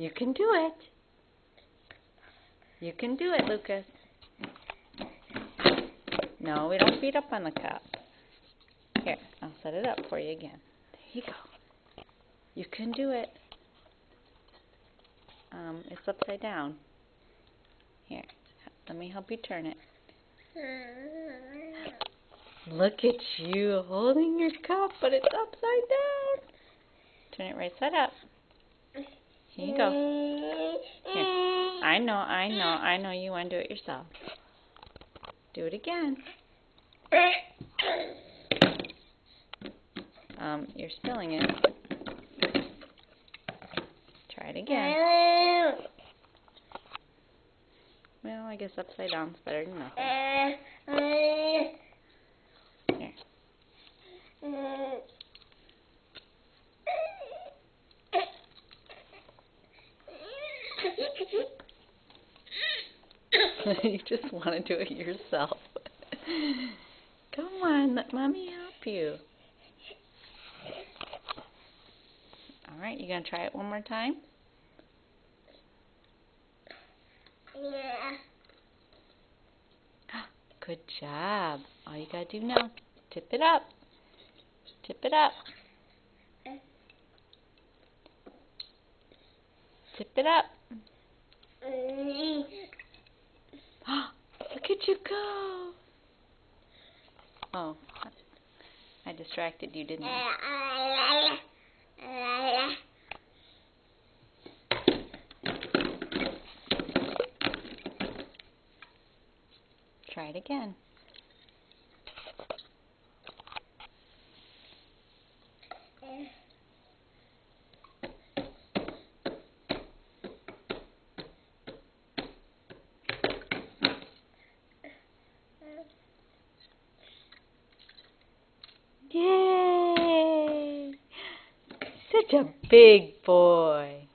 You can do it. You can do it, Lucas. No, we don't beat up on the cup. Here, I'll set it up for you again. There you go. You can do it. It's upside down. Here, let me help you turn it. Look at you holding your cup, but it's upside down. Turn it right side up. Here you go. Here. I know you want to do it yourself. Do it again. You're spilling it. Try it again. Well, I guess upside down is better than nothing. Here. You just want to do it yourself. Come on, let Mommy help you. Alright, you going to try it one more time? Yeah. Good job. All you got to do now, tip it up. Tip it up. Tip it up. Look at you go. Oh, I distracted you, didn't I? Try it again. Yay! Such a big boy.